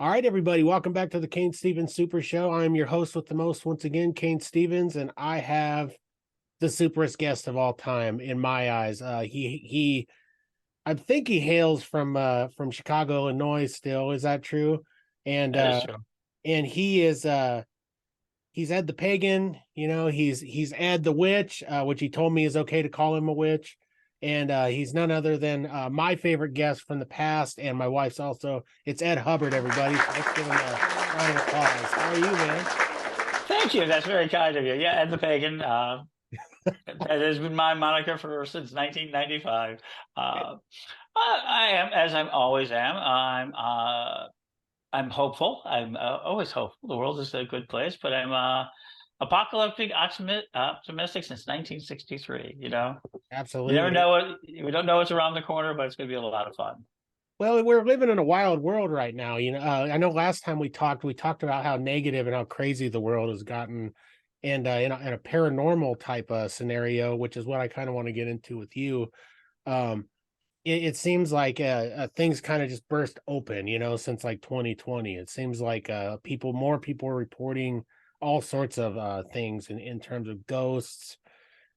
All right, everybody, welcome back to the Cain Stevens Super Show. I'm your host with the most, once again, Cain Stevens, and I have the superest guest of all time in my eyes. I think he hails from Chicago, Illinois. Still, is that true? And That is true. and he's Ed the Pagan. You know, he's Ed the Witch, which he told me is okay to call him a witch. And he's none other than my favorite guest from the past, and my wife's also. It's Ed Hubbard, everybody. So let's give him a round of applause. How are you, man? Thank you. That's very kind of you. Yeah, Ed the Pagan. That has been my moniker since 1995. I am, as I always am. I'm hopeful. I'm always hopeful. The world is a good place, but I'm apocalyptic optimistic since 1963. You never Absolutely. know we don't know what's around the corner, but it's going to be a lot of fun. Well, we're living in a wild world right now. I know last time we talked about how negative and how crazy the world has gotten, and in a paranormal type of scenario, which is what I kind of want to get into with you. Um, it seems like things kind of just burst open, since like 2020. It seems like more people are reporting all sorts of things in terms of ghosts.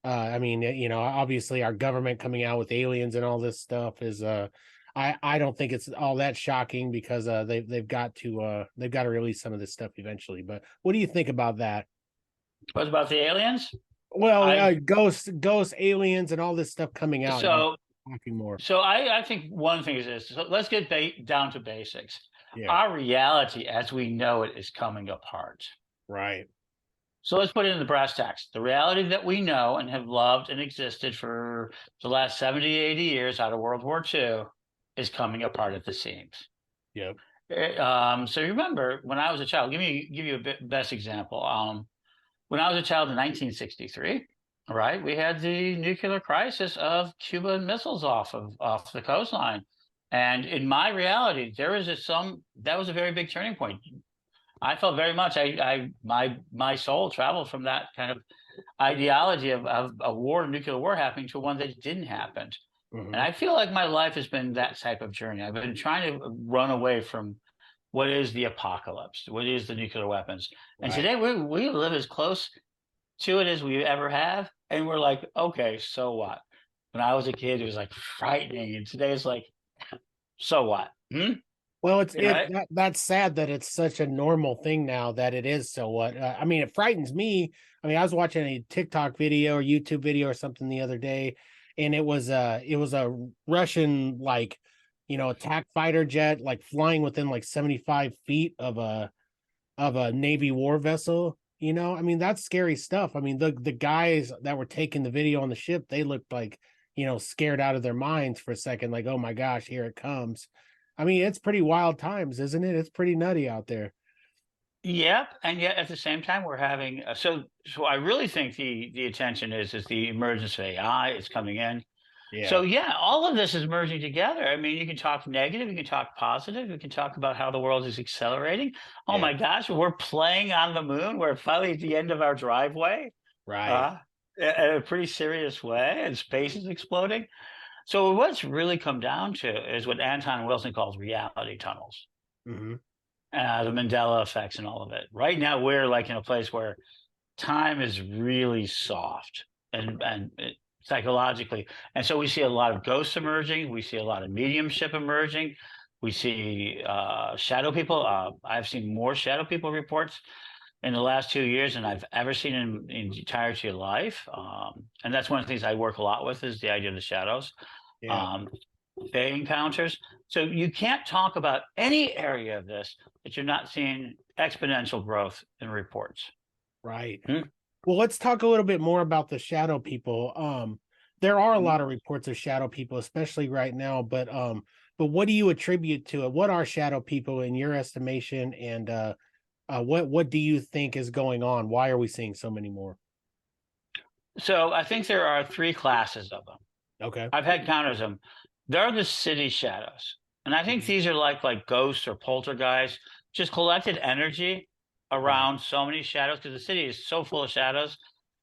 I mean, obviously our government coming out with aliens and all this stuff is I don't think it's all that shocking because they've got to release some of this stuff eventually. But what do you think about that? What about the aliens? Well, I ghosts, aliens, and all this stuff coming out. so Talking more. So I think one thing is this. So let's get down to basics. Yeah. Our reality as we know it is coming apart. Right. So let's put it in the brass tacks. The reality that we know and have loved and existed for the last 70, 80 years out of World War II is coming apart at the seams. Yep. So remember, when I was a child, give you a best example. When I was a child in 1963, right, we had the nuclear crisis of Cuban missiles off the coastline, and in my reality, that was a very big turning point. I felt very much my soul traveled from that kind of ideology of a nuclear war happening to one that didn't happen. And Hmm. I feel like my life has been that type of journey. I've been trying to run away from what is the apocalypse, what is the nuclear weapons. And Right. today we live as close to it as we ever have. And we're like, okay, so what? When I was a kid, it was like frightening. And today it's like, so what? Well, Right? that's sad that it's such a normal thing now that it is. So what? I mean, it frightens me. I mean, I was watching a TikTok video or YouTube video or something the other day, and it was a Russian attack fighter jet like flying within like 75 feet of a Navy war vessel. I mean, that's scary stuff. I mean, the guys that were taking the video on the ship, they looked like, scared out of their minds for a second, like, oh my gosh, here it comes. I mean, it's pretty wild times, isn't it? It's pretty nutty out there. Yep. And yet at the same time, we're having so I really think the attention is the emergence of AI is coming in. So Yeah. yeah, all of this is merging together. I mean, you can talk negative, you can talk positive, you can talk about how the world is accelerating. Oh Yeah. my gosh, we're playing on the moon. We're finally at the end of our driveway, Right. uh, in a pretty serious way, and space is exploding. So what's really come down to is what Anton Wilson calls reality tunnels, Hmm. the Mandela effects, and all of it. Right now, we're like in a place where time is really soft and psychologically. And so we see a lot of ghosts emerging. We see a lot of mediumship emerging. We see shadow people. I've seen more shadow people reports in the last 2 years than I've ever seen in the entirety of life. And that's one of the things I work a lot with is the idea of the shadows, Yeah. um, they encounters. So you can't talk about any area of this that you're not seeing exponential growth in reports. Right. Hmm? Well, let's talk a little bit more about the shadow people. There are a Hmm? lot of reports of shadow people, especially right now, but what do you attribute to it? What are shadow people in your estimation? And what do you think is going on? Why are we seeing so many more? So I think there are three classes of them. Okay. I've had counters of them. There are the city shadows, and I think Mhm. these are like ghosts or poltergeists, just collected energy Right. around so many shadows because the city is so full of shadows,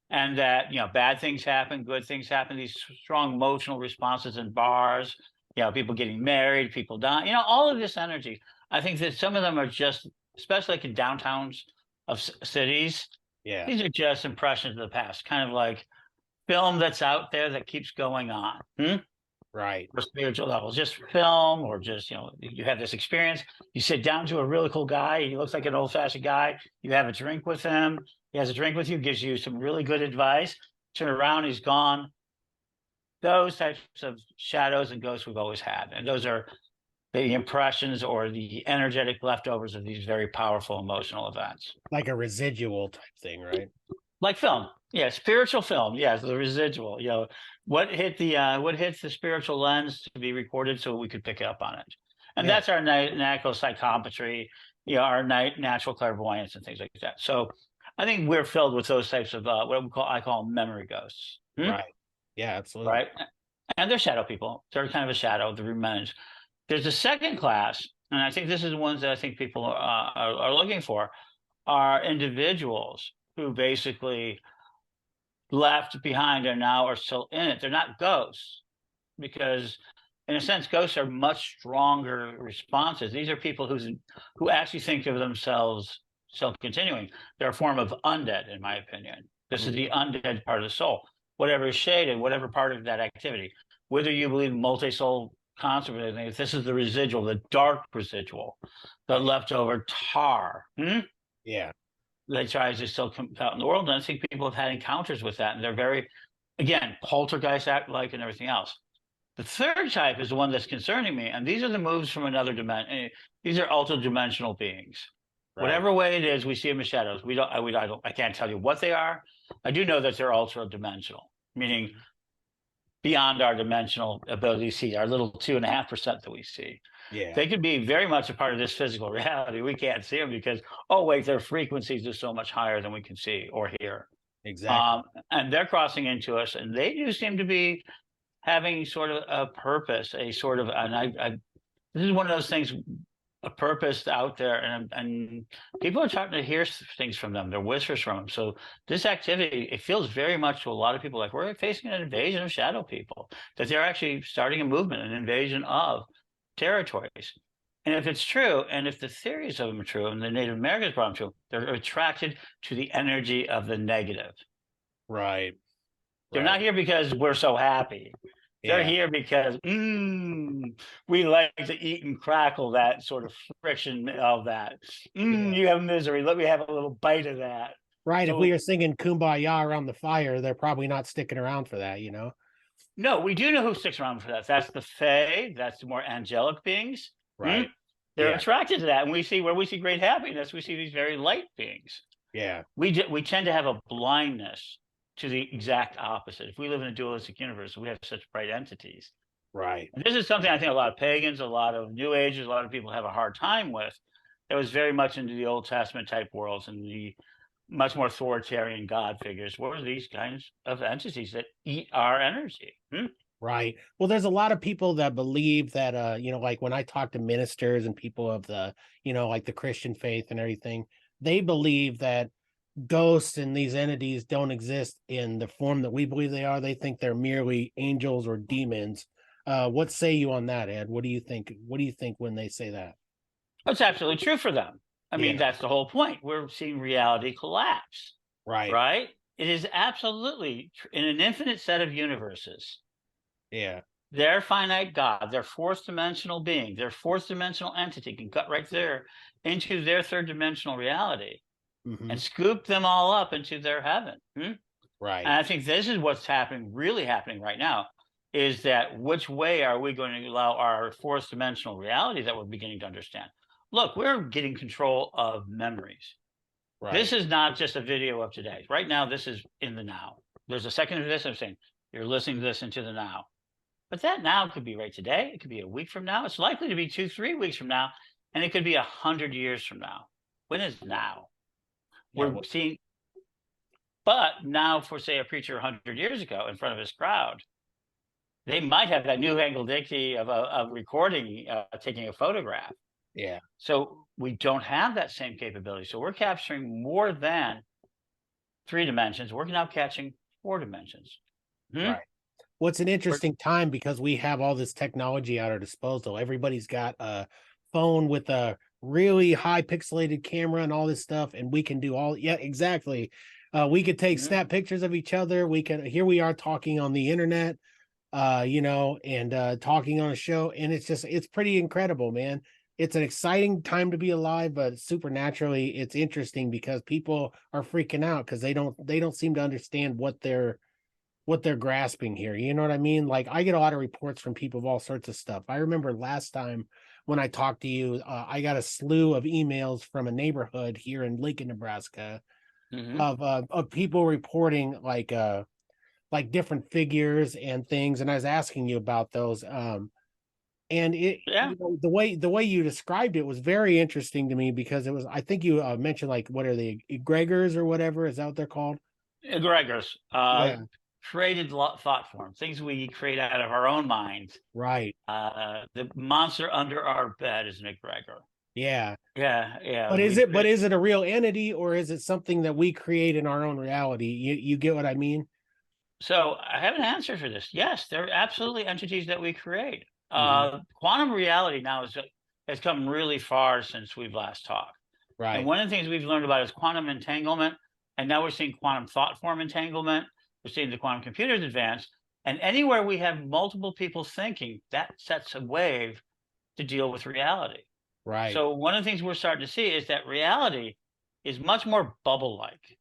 and that bad things happen, good things happen. These strong emotional responses in bars, You know, people getting married, people dying, you know, all of this energy. I think that some of them are just, especially like in downtowns of cities, Yeah. these are just impressions of the past, kind of like film that's out there that keeps going on. Right. For spiritual levels, just film, or just, you know, you have this experience. You sit down to a really cool guy. He looks like an old fashioned guy. You have a drink with him. He has a drink with you, gives you some really good advice. Turn around, he's gone. Those types of shadows and ghosts we've always had. And those are the impressions or the energetic leftovers of these very powerful emotional events. Like a residual type thing, right? Like film. Yeah, spiritual film. Yeah, the residual. You know, what hits the spiritual lens to be recorded so we could pick up on it. And Yeah. that's our natural psychometry, you know, our natural clairvoyance and things like that. So I think we're filled with those types of I call them memory ghosts. Right. Yeah, absolutely. Right. And they're shadow people. They're kind of a shadow, the remains. There's a second class, and I think this is the ones that I think people are looking for, are individuals who basically left behind and now are still in it. They're not ghosts, because in a sense, ghosts are much stronger responses. These are people who actually think of themselves still continuing. They're a form of undead, in my opinion. This is the undead part of the soul. Whatever is shaded, whatever part of that activity, whether you believe multi-soul concept, if this is the residual, the dark residual, the leftover tar. Yeah. That tries to still come out in the world. And I think people have had encounters with that, and they're very, again, poltergeist act like and everything else. The third type is the one that's concerning me, and these are the moves from another dimension. These are ultra-dimensional beings. Right. Whatever way it is, we see them as shadows. I can't tell you what they are. I do know that they're ultra-dimensional, meaning beyond our dimensional ability to see, our little 2.5% that we see. Yeah. They could be very much a part of this physical reality. We can't see them because, oh, wait, their frequencies are so much higher than we can see or hear. Exactly. And they're crossing into us, and they do seem to be having sort of a purpose, a sort of, and this is one of those things, a purpose out there, and people are starting to hear things from them. They're whispers from them. So this activity, it feels very much to a lot of people like we're facing an invasion of shadow people, that they're actually starting a movement, an invasion of territories. And if it's true, and if the theories of them are true, and the Native Americans brought them true, they're attracted to the energy of the negative. Right. They're not here because we're so happy. They're here because we like to eat and crackle that sort of friction of that. You have misery. Let me have a little bite of that. Right. So, if we are singing Kumbaya around the fire, they're probably not sticking around for that, no, we do know who sticks around for that. That's the Fae. That's the more angelic beings. Right. They're attracted to that. And we see where we see great happiness, we see these very light beings. Yeah. We tend to have a blindness to the exact opposite. If we live in a dualistic universe, we have such bright entities. Right. And this is something I think a lot of pagans, a lot of New Agers, a lot of people have a hard time with. It was very much into the Old Testament type worlds and the much more authoritarian God figures. What are these kinds of entities that eat our energy? Right. Well, there's a lot of people that believe that, like when I talk to ministers and people of the, like the Christian faith and everything, they believe that ghosts and these entities don't exist in the form that we believe they are. They think they're merely angels or demons. What say you on that, Ed? What do you think? What do you think when they say that? It's absolutely true for them. I mean, that's the whole point. We're seeing reality collapse. Right? It is absolutely in an infinite set of universes. Yeah. Their finite God, their fourth dimensional being, their fourth dimensional entity can cut right there into their third dimensional reality and scoop them all up into their heaven. Right. And I think this is what's really happening right now, is that which way are we going to allow our fourth dimensional reality that we're beginning to understand? Look, we're getting control of memories. Right. This is not just a video of today. Right now, this is in the now. There's a second of this. I'm saying you're listening to this into the now. But that now could be right today. It could be a week from now. It's likely to be 2-3 weeks from now. And it could be 100 years from now. When is now? We're seeing, but now for, say, a preacher 100 years ago in front of his crowd, they might have that new angle dicty of recording, taking a photograph. Yeah. So we don't have that same capability. So we're capturing more than 3 dimensions. We're now catching 4 dimensions. Right. Well, it's an interesting time because we have all this technology at our disposal. Everybody's got a phone with a really high pixelated camera and all this stuff, and we can do all, yeah, exactly. We could take Mhm. snap pictures of each other. We can, here we are talking on the internet, and talking on a show, and it's pretty incredible, man. It's an exciting time to be alive, but supernaturally, it's interesting because people are freaking out because they don't seem to understand what they're grasping here. You know what I mean? Like I get a lot of reports from people of all sorts of stuff. I remember last time when I talked to you, I got a slew of emails from a neighborhood here in Lincoln, Nebraska, Mhm. of people reporting like different figures and things, and I was asking you about those. And it, Yeah. the way you described it was very interesting to me because it was, I think you mentioned, like, what are they, egregores or whatever, is that what they're called? Egregores, Yeah, created thought form, things we create out of our own minds. right. The monster under our bed is an egregor. Yeah. Yeah, yeah. But is We it but create. is it a real entity, or is it something that we create in our own reality? You get what I mean? So I have an answer for this. Yes, they're absolutely entities that we create. Hmm. Quantum reality now has come really far since we've last talked. And Right, one of the things we've learned about is quantum entanglement. And now we're seeing quantum thought form entanglement. We're seeing the quantum computers advance. And anywhere we have multiple people thinking, that sets a wave to deal with reality. right, So one of the things we're starting to see is that reality is much more bubble like,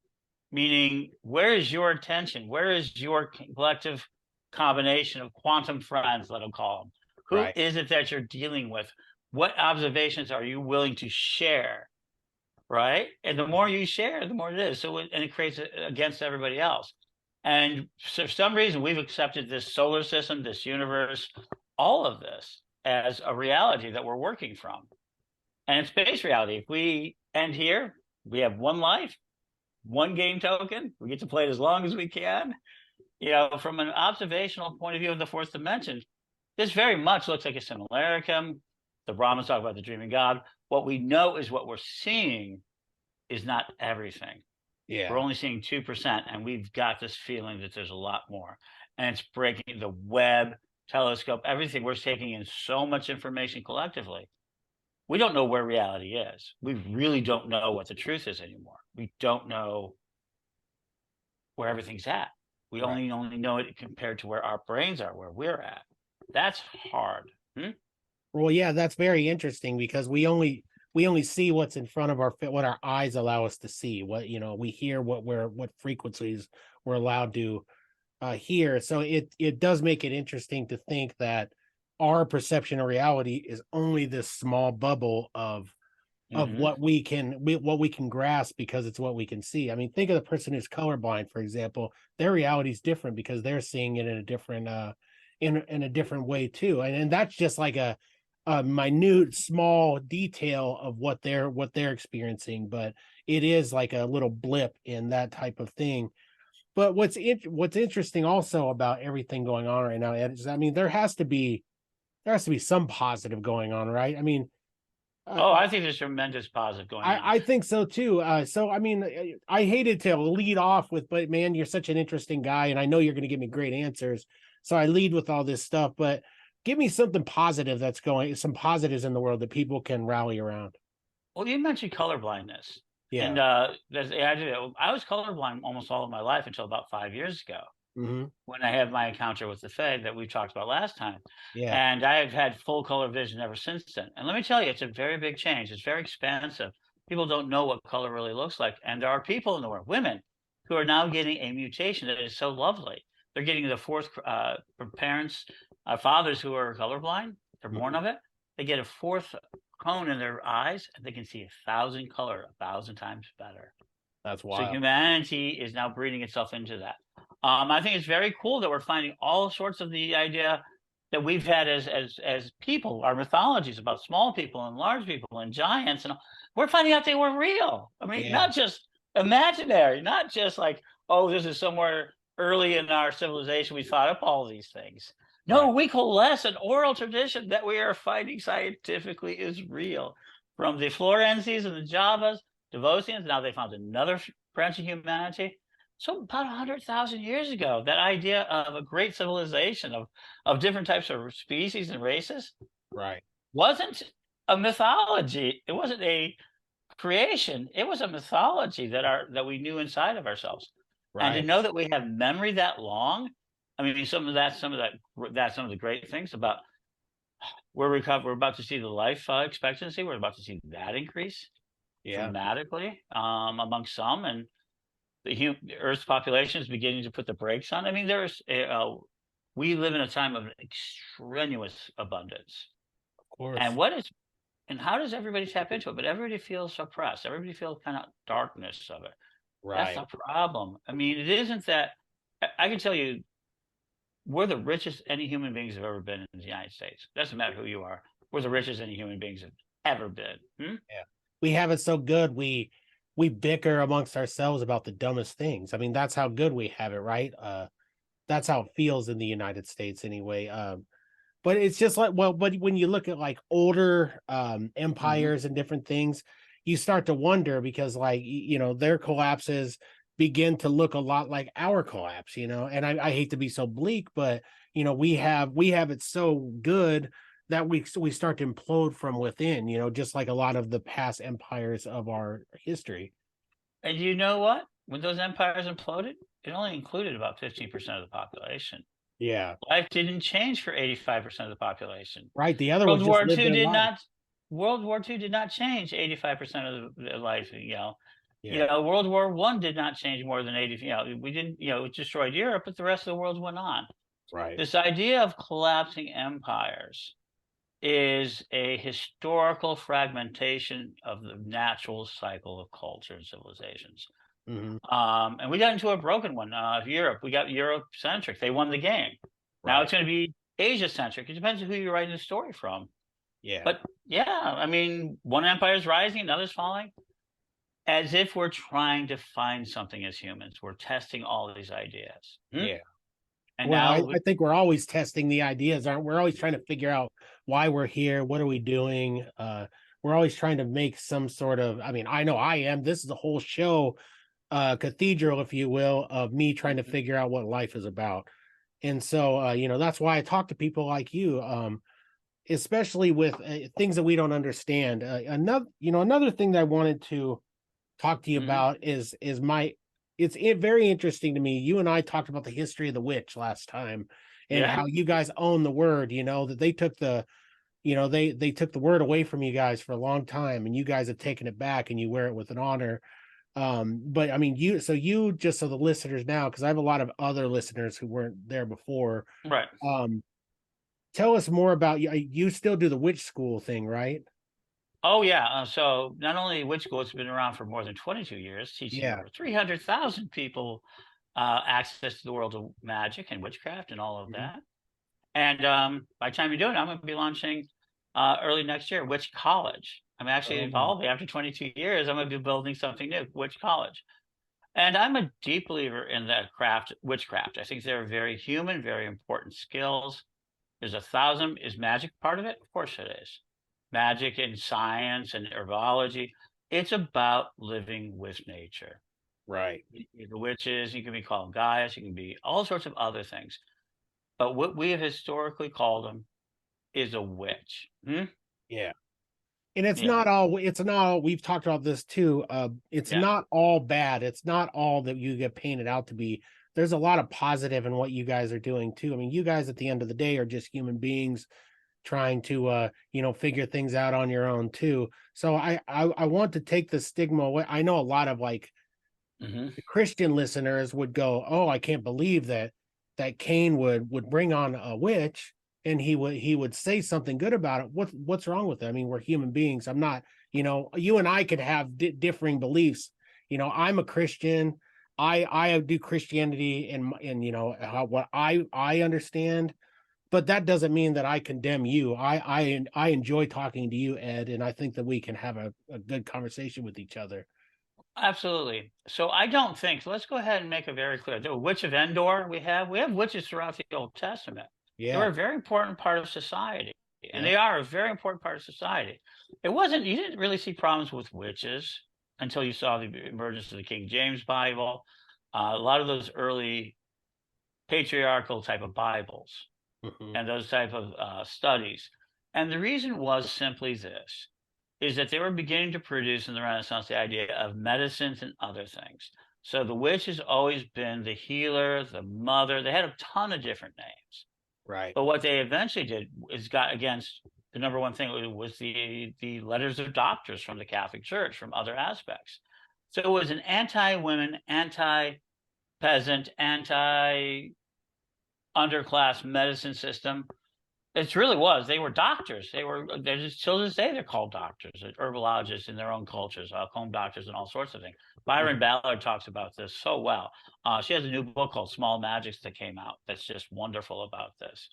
meaning where is your attention? Where is your collective combination of quantum friends, let them call them? Who right, is it that you're dealing with? What observations are you willing to share? Right. And the more you share, the more it is. And it creates against everybody else. And so for some reason, we've accepted this solar system, this universe, all of this as a reality that we're working from. And it's space reality. If we end here, we have one life, one game token. We get to play it as long as we can. From an observational point of view of the fourth dimension, this very much looks like a simulacrum. The Brahmins talk about the dreaming God. What we know is what we're seeing is not everything. We're yeah, only seeing 2%, and we've got this feeling that there's a lot more. And it's breaking the web, telescope, everything. We're taking in so much information collectively. We don't know where reality is. We really don't know what the truth is anymore. We don't know where everything's at. We right. only know it compared to where our brains are, where we're at. That's hard. Hmm? Well, yeah, that's very interesting because we only see what's in front of what our eyes allow us to see. What, we hear what frequencies we're allowed to hear. So it does make it interesting to think that our perception of reality is only this small bubble of Mm-hmm. what we can grasp because it's what we can see. I mean, think of the person who's colorblind, for example. Their reality is different because they're seeing it in a different in a different way too. And that's just like a minute small detail of what they're experiencing, but it is like a little blip in that type of thing. But what's interesting also about everything going on right now, Ed, is, I mean, there has to be some positive going on, right? I mean, uh, Oh, I think there's tremendous positive going on. I think so too. So I mean, I hated to lead off with, but man, you're such an interesting guy, and I know you're going to give me great answers. So I lead with all this stuff, but give me something positive some positives in the world that people can rally around. Well, you mentioned color blindness, and Yeah. there's the idea. I was colorblind almost all of my life until about 5 years ago, Hmm. when I had my encounter with the Fae that we talked about last time. Yeah. And I've had full color vision ever since then. And let me tell you, it's a very big change. It's very expansive. People don't know what color really looks like. And there are people in the world, women, who are now getting a mutation that is so lovely. They're getting the fourth, from parents, fathers who are colorblind, they're born Hmm. of it. They get a fourth cone in their eyes, and they can see 1,000 color, 1,000 times better. That's So wild. humanity is now breeding itself into that. I think it's very cool that we're finding all sorts of the idea that we've had as people, our mythologies about small people and large people and giants, and we're finding out they were real. I mean, Yeah. not just imaginary, not just like, oh, this is somewhere early in our civilization we thought up all these things. No, Right. we coalesce an oral tradition that we are finding scientifically is real. From the Florences and the Javas, Devotians, now they found another branch of humanity. So about 100,000 years ago, that idea of a great civilization of different types of species and races Right. wasn't a mythology. It wasn't a creation. It was a mythology that we knew inside of ourselves. And to Right. know that we have memory that long, I mean, some of the great things about we're about to see the life expectancy. We're about to see that increase Yeah. dramatically among some, and the Earth's population is beginning to put the brakes on. I mean, we live in a time of extraneous abundance, Of course. and how does everybody tap into it? But everybody feels suppressed. Everybody feels kind of darkness of it. That's Right. the problem. I mean, it isn't that. I can tell you, we're the richest any human beings have ever been in the United States. Doesn't matter who you are. We're the richest any human beings have ever been. Hmm? Yeah. We have it so good. We bicker amongst ourselves about the dumbest things. I mean, that's how good we have it, right? That's how it feels in the United States anyway. But it's just like, well, but when you look at like older Hmm. empires and different things, you start to wonder because like their collapses begin to look a lot like our collapse, and I hate to be so bleak, but we have it so good that we start to implode from within, just like a lot of the past empires of our history. And you know what? When those empires imploded, it only included about 15% of the population. Yeah. Life didn't change for 85% of the population. Right. The other World ones just War live II their did life. not World War II did not change 85% of the life, Yeah. World War One did not change more than 80, we didn't, it destroyed Europe, but the rest of the world went on. Right. This idea of collapsing empires is a historical fragmentation of the natural cycle of culture and civilizations. Hmm. And we got into a broken one. Europe, we got Europe centric. They won the game. Now Right. it's going to be Asia centric. It depends on who you're writing the story from. Yeah. But yeah, I mean, one empire is rising, another's falling. As if we're trying to find something as humans. We're testing all these ideas. Hmm? Yeah. And Well, now, I think we're always testing the ideas, aren't we? We're always trying to figure out why we're here, what are we doing? We're always trying to make some sort of, I mean, I know I am. This is a whole show, cathedral, if you will, of me trying to figure out what life is about. And so that's why I talk to people like you, especially with things that we don't understand. Another thing that I wanted to talk to you mhm, about is my very interesting to me. You and I talked about the history of the witch last time and yeah, how you guys own the word, that they took they took the word away from you guys for a long time and you guys have taken it back and you wear it with an honor. But I mean, you just so the listeners now, because I have a lot of other listeners who weren't there before. right. Um, Tell us more about you. You still do the witch school thing, right? Oh, yeah. So not only Witch School, it's been around for more than 22 years, teaching Yeah. over 300,000 people access to the world of magic and witchcraft and all of Mhm. that. And by the time you do it, I'm going to be launching early next year, Witch College. I'm actually Oh, evolving after 22 years. I'm going to be building something new, Witch College. And I'm a deep believer in that craft, witchcraft. I think they're very human, very important skills. Is magic part of it? Of course it is. Magic and science and herbology. It's about living with nature. right. The witches, you can be called Gaius, you can be all sorts of other things. But what we have historically called them is a witch. Hmm? Yeah. And Yeah, it's not all, we've talked about this too. It's yeah, not all bad. It's not all that you get painted out to be. There's a lot of positive in what you guys are doing too. I mean, you guys at the end of the day are just human beings trying to figure things out on your own too. So I want to take the stigma away. I know a lot of like hmm, the Christian listeners would go, "Oh, I can't believe that Cain would bring on a witch and he would say something good about it. What's wrong with it? I mean, we're human beings. I'm not, you and I could have differing beliefs. I'm a Christian. I do Christianity and what I understand, but that doesn't mean that I condemn you. I enjoy talking to you, Ed, and I think that we can have a good conversation with each other. absolutely. So I don't think, so let's go ahead and make it very clear. The witch of Endor we have witches throughout the Old Testament. They were Yeah, a very important part of society, and yeah, they are a very important part of society. You didn't really see problems with witches until you saw the emergence of the King James Bible. A lot of those early patriarchal type of Bibles Hmm. and those type of studies. And the reason was simply this, is that they were beginning to produce in the Renaissance the idea of medicines and other things. So the witch has always been the healer, the mother. They had a ton of different names. Right. But what they eventually did is got against the number one thing was the letters of doctors from the Catholic Church, from other aspects. So it was an anti-women, anti-peasant, anti-underclass medicine system. It really was. They were doctors. They're just till this day they're called doctors, herbologists in their own cultures, home doctors, and all sorts of things. Byron Mhm. Ballard talks about this so well. She has a new book called Small Magics that came out. That's just wonderful about this.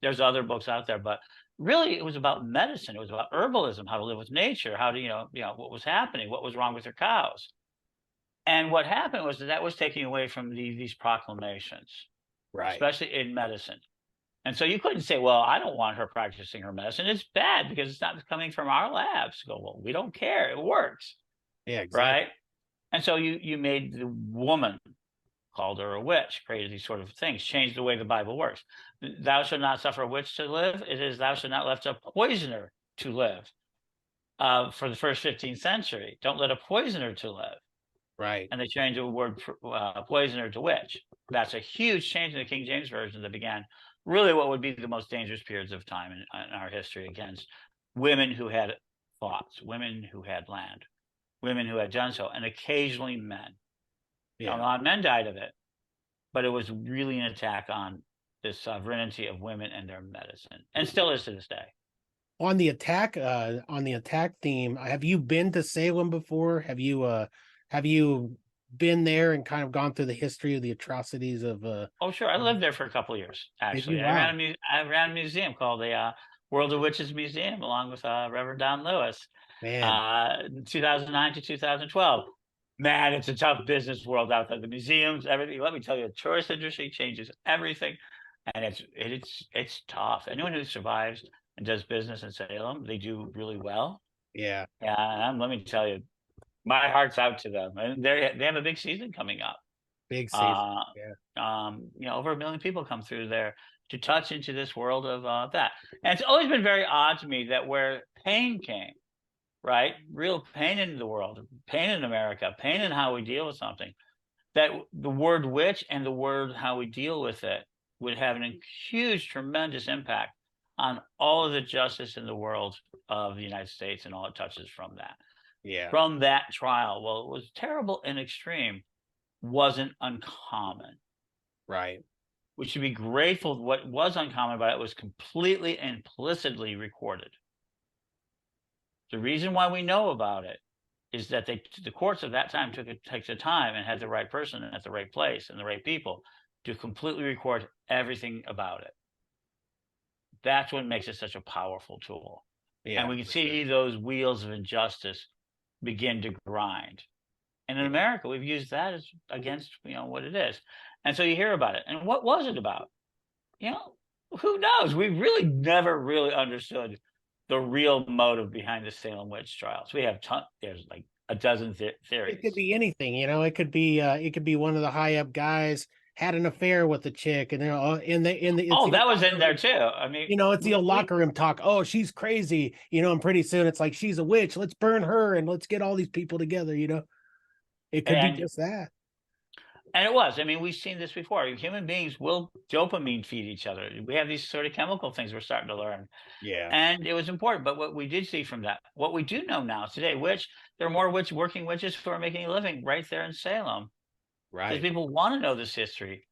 There's other books out there, but really it was about medicine. It was about herbalism, how to live with nature, how to what was happening, what was wrong with their cows. And what happened was that was taking away from these proclamations, Right. especially in medicine. And so you couldn't say, well, I don't want her practicing her medicine. It's bad because it's not coming from our labs. Go, well, we don't care. It works. Yeah, exactly. Right. And so you made the woman, called her a witch, created these sort of things, changed the way the Bible works. Thou shalt not suffer a witch to live. It is thou shalt not let a poisoner to live. For the first 15th century, don't let a poisoner to live. Right. And they changed the word poisoner to witch. That's a huge change in the King James Version that began really what would be the most dangerous periods of time in our history against women who had thoughts, women who had land, women who had done so, and occasionally men. Now, Yeah. not men died of it, but it was really an attack on the sovereignty of women and their medicine, and still is to this day. On the attack theme, have you been to Salem before? Have you been there and kind of gone through the history of the atrocities of Oh, sure. I lived there for a couple of years, did actually. you? Wow. I ran a museum called the World of Witches Museum, along with Reverend Don Lewis, Man. 2009 to 2012. Man, it's a tough business world out there. The museums, everything. Let me tell you, the tourist industry changes everything, and it's tough. Anyone who survives and does business in Salem, they do really well. Yeah. And let me tell you, my heart's out to them, and they have a big season coming up. Big season. Uh, Yeah. over 1 million people come through there to touch into this world of that. And it's always been very odd to me that where pain came, right? Real pain in the world, pain in America, pain in how we deal with something, that the word witch and the word how we deal with it would have a huge, tremendous impact on all of the justice in the world of the United States and all it touches from that. Yeah. From that trial, well, it was terrible and extreme, wasn't uncommon. Right. We should be grateful. What was uncommon about it was completely implicitly recorded. The reason why we know about it is that the courts of that time took the time and had the right person at the right place and the right people to completely record everything about it. That's what makes it such a powerful tool. And Yeah, we can for sure. see those wheels of injustice begin to grind. And in Yeah. America, we've used that as against what it is. And so you hear about it. And what was it about? You know, who knows? We really never really understood the real motive behind the Salem witch trials. We have there's like a dozen It could theories. be anything, it could be one of the high up guys had an affair with the chick, and in the it's Oh, the that was locker in there room too. talk. I mean, It's the locker room talk. Oh, she's crazy, and pretty soon it's like she's a witch. Let's burn her and let's get all these people together. It could be and just that. and it was. I mean, we've seen this before. Human beings will dopamine feed each other. We have these sort of chemical things we're starting to learn. Yeah. And it was important. But what we did see from that, what we do know now today, which there are more working witches who are making a living right there in Salem, because Right. people want to know this history.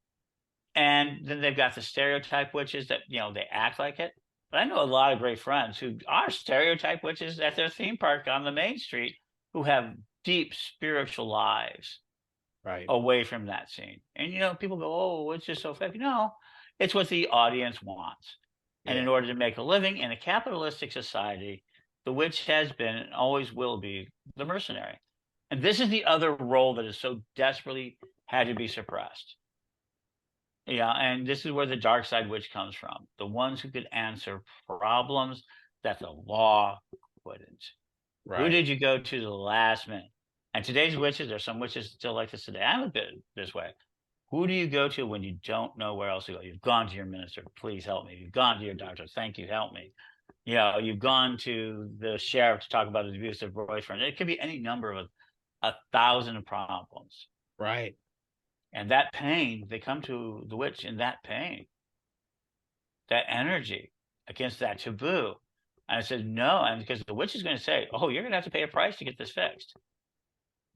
And then they've got the stereotype witches that, they act like it. But I know a lot of great friends who are stereotype witches at their theme park on the main street who have deep spiritual lives Right. away from that scene. And, people go, oh, it's just so fake. No, it's what the audience wants. And in Yeah. order to make a living in a capitalistic society, the witch has been and always will be the mercenary. And this is the other role that is so desperately had to be suppressed. Yeah, and this is where the dark side witch comes from. The ones who could answer problems that the law couldn't. Who Right. did you go to the last minute And today's witches, there's some witches still like this today. I'm a bit this way. Who do you go to when you don't know where else to go? You've gone to your minister, please help me. You've gone to your doctor, thank you, help me. You've gone to the sheriff to talk about his abusive boyfriend. It could be any number of 1,000 problems. Right. And that pain, they come to the witch in that pain, that energy against that taboo. And I said, no. And because the witch is going to say, oh, you're going to have to pay a price to get this fixed.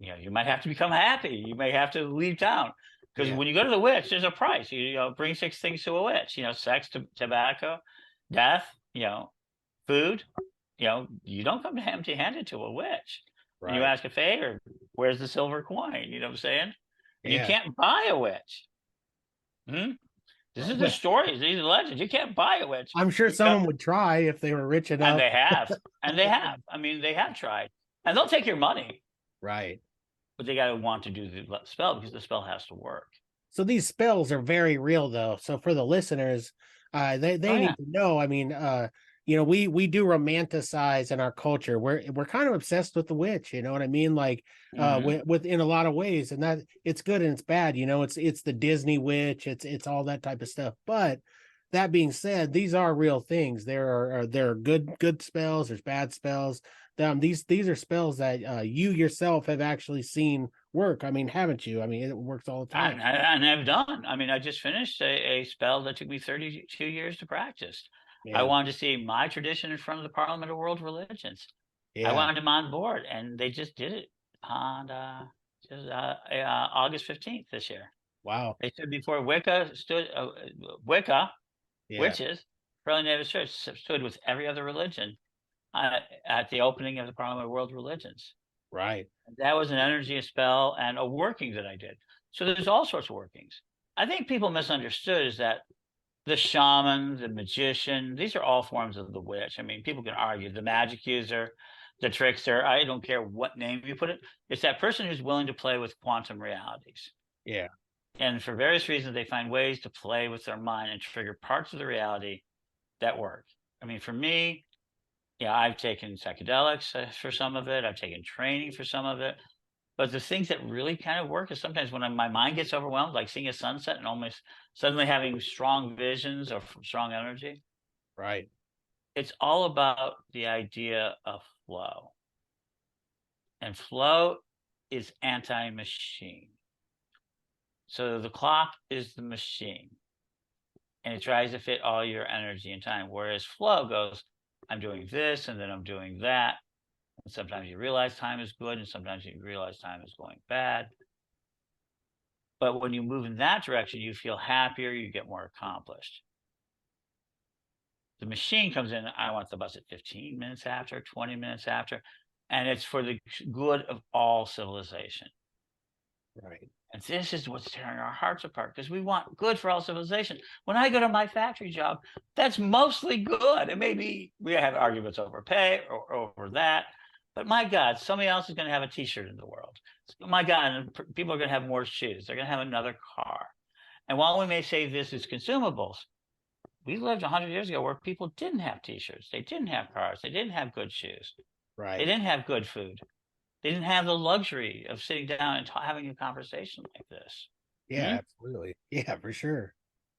You might have to become happy. You may have to leave town. Because when you go to the witch, there's a price. Bring 6 things to a witch. Sex, tobacco, death, food. You don't come empty-handed to a witch. Right. You ask a favor, where's the silver coin? You know what I'm saying? And you can't buy a witch. This is the stories. These are legends. You can't buy a witch. I'm sure someone would try if they were rich enough. And they have. And they have. I mean, they have tried. And they'll take your money. Right. But they got to want to do the spell because the spell has to work. So these spells are very real, though. So for the listeners, they need to know. I mean, we do romanticize in our culture. We're kind of obsessed with the witch. You know what I mean? Like with in a lot of ways, and that it's good and it's bad. It's the Disney witch. It's all that type of stuff. But that being said, these are real things. There are good spells. There's bad spells. These are spells that you yourself have actually seen work. I mean, haven't you? I mean, it works all the time. And I've done. I mean, I just finished a spell that took me 32 years to practice. Yeah. I wanted to see my tradition in front of the Parliament of World Religions. Yeah. I wanted them on board, and they just did it on August 15th this year. Wow. They stood before Wicca, witches, Fairly Native Church stood with every other religion at the opening of the Parliament of World Religions. Right. That was an energy, a spell, and a working that I did. So there's all sorts of workings. I think people misunderstood is that the shaman, the magician, these are all forms of the witch. I mean, people can argue the magic user, the trickster. I don't care what name you put it. It's that person who's willing to play with quantum realities. Yeah. And for various reasons, they find ways to play with their mind and trigger parts of the reality that work. I mean, for me, I've taken psychedelics for some of it. I've taken training for some of it. But the things that really kind of work is sometimes when my mind gets overwhelmed, like seeing a sunset and almost suddenly having strong visions or strong energy. Right. It's all about the idea of flow. And flow is anti-machine. So the clock is the machine. And it tries to fit all your energy and time. Whereas flow goes, I'm doing this, and then I'm doing that. And sometimes you realize time is good, and sometimes you realize time is going bad. But when you move in that direction, you feel happier, you get more accomplished. The machine comes in, I want the bus at 15 minutes after, 20 minutes after, and it's for the good of all civilization. Right. And this is what's tearing our hearts apart, because we want good for all civilization. When I go to my factory job, that's mostly good. It may be we have arguments over pay or over that, but my God, somebody else is going to have a T-shirt in the world. My God, people are going to have more shoes. They're going to have another car. And while we may say this is consumables, we lived 100 years ago where people didn't have T-shirts. They didn't have cars. They didn't have good shoes. Right. They didn't have good food. They didn't have the luxury of sitting down and having a conversation like this. Yeah, absolutely. Yeah, for sure.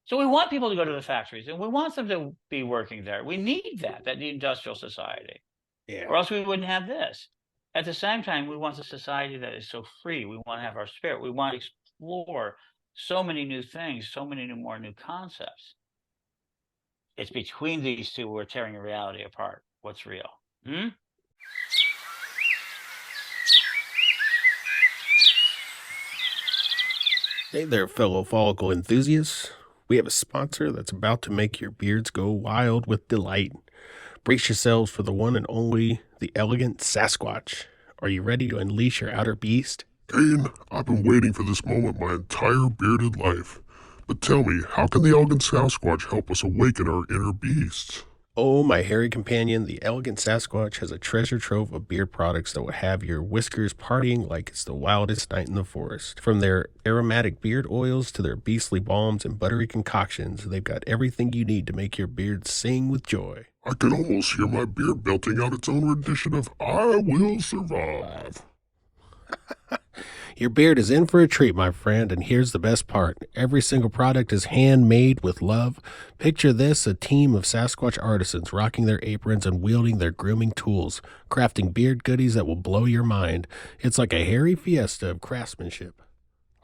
So we want people to go to the factories, and we want them to be working there. We need that industrial society. Yeah. Or else we wouldn't have this. At the same time, we want a society that is so free. We want to have our spirit. We want to explore so many new things, so many more new concepts. It's between these two we're tearing reality apart. What's real? Hey there, fellow follicle enthusiasts. We have a sponsor that's about to make your beards go wild with delight. Brace yourselves for the one and only, the elegant Sasquatch. Are you ready to unleash your outer beast? Cain, I've been waiting for this moment my entire bearded life. But tell me, how can the elegant Sasquatch help us awaken our inner beasts? Oh, my hairy companion, the elegant Sasquatch has a treasure trove of beard products that will have your whiskers partying like it's the wildest night in the forest. From their aromatic beard oils to their beastly balms and buttery concoctions, they've got everything you need to make your beard sing with joy. I can almost hear my beard belting out its own rendition of I Will Survive. Your beard is in for a treat, my friend, and here's the best part. Every single product is handmade with love. Picture this, a team of Sasquatch artisans rocking their aprons and wielding their grooming tools, crafting beard goodies that will blow your mind. It's like a hairy fiesta of craftsmanship.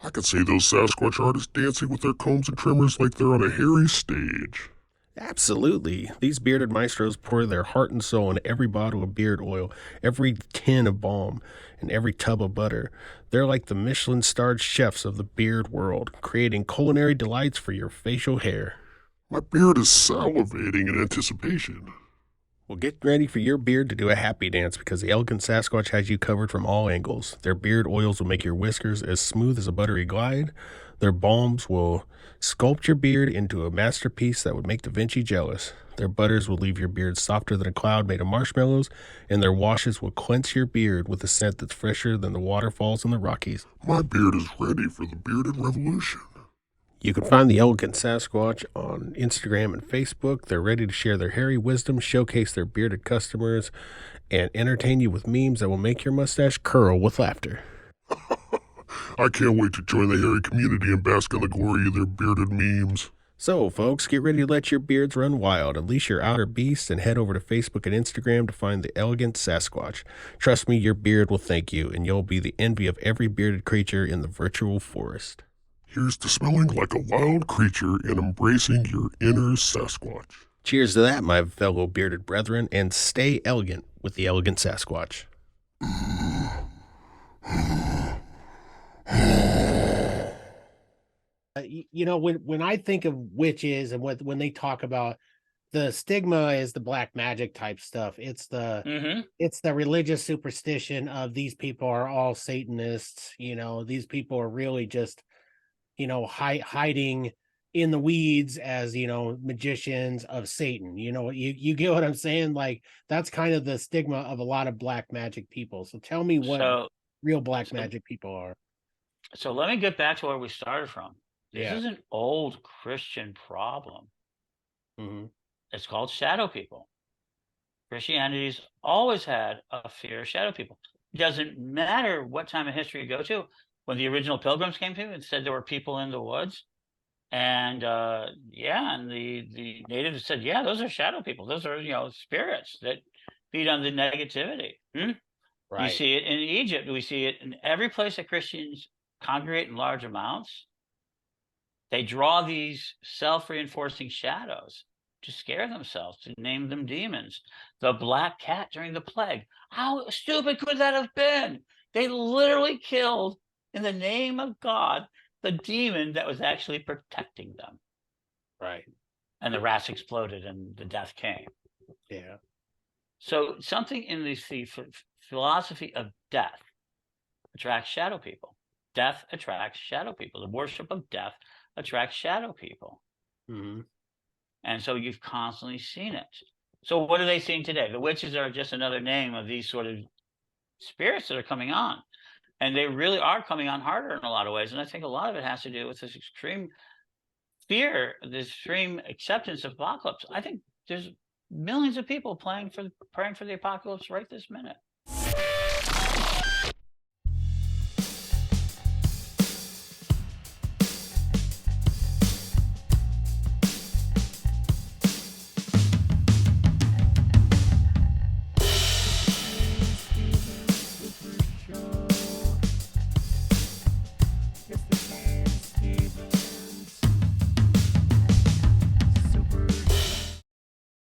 I could see those Sasquatch artists dancing with their combs and trimmers like they're on a hairy stage. Absolutely. These bearded maestros pour their heart and soul into every bottle of beard oil, every tin of balm, and every tub of butter. They're like the Michelin-starred chefs of the beard world, creating culinary delights for your facial hair. My beard is salivating in anticipation. Well, get ready for your beard to do a happy dance because the Elegant Sasquatch has you covered from all angles. Their beard oils will make your whiskers as smooth as a buttery glide. Their balms will sculpt your beard into a masterpiece that would make Da Vinci jealous. Their butters will leave your beard softer than a cloud made of marshmallows, and their washes will cleanse your beard with a scent that's fresher than the waterfalls in the Rockies. My beard is ready for the bearded revolution. You can find the Elegant Sasquatch on Instagram and Facebook. They're ready to share their hairy wisdom, showcase their bearded customers, and entertain you with memes that will make your mustache curl with laughter. I can't wait to join the hairy community and bask in the glory of their bearded memes. So, folks, get ready to let your beards run wild. Unleash your outer beast and head over to Facebook and Instagram to find the Elegant Sasquatch. Trust me, your beard will thank you, and you'll be the envy of every bearded creature in the virtual forest. Here's to smelling like a wild creature and embracing your inner Sasquatch. Cheers to that, my fellow bearded brethren, and stay elegant with the Elegant Sasquatch. You know, when I think of witches and when they talk about the stigma is the black magic type stuff, it's the religious superstition of these people are all Satanists. You know, these people are really just, you know, hiding in the weeds as, you know, magicians of Satan. You know, you get what I'm saying? Like, that's kind of the stigma of a lot of black magic people. So tell me what real black magic people are. So let me get back to where we started from. This Yeah. is an old Christian problem. Mm-hmm. It's called shadow people. Christianity's always had a fear of shadow people. It doesn't matter what time of history you go to. When the original pilgrims came to and said there were people in the woods, and and the natives said, yeah, those are shadow people. Those are, you know, spirits that feed on the negativity. Right. You see it in Egypt. We see it in every place that Christians congregate in large amounts. They draw these self-reinforcing shadows to scare themselves, to name them demons. The black cat during the plague. How stupid could that have been? They literally killed, in the name of God, the demon that was actually protecting them. Right. And the rats exploded and the death came. Yeah. So something in the philosophy of death attracts shadow people. Death attracts shadow people. The worship of death attracts shadow people. Mm-hmm. And so you've constantly seen it. So what are they seeing today? The witches are just another name of these sort of spirits that are coming on. And they really are coming on harder in a lot of ways. And I think a lot of it has to do with this extreme fear, this extreme acceptance of apocalypse. I think there's millions of people praying for the apocalypse right this minute.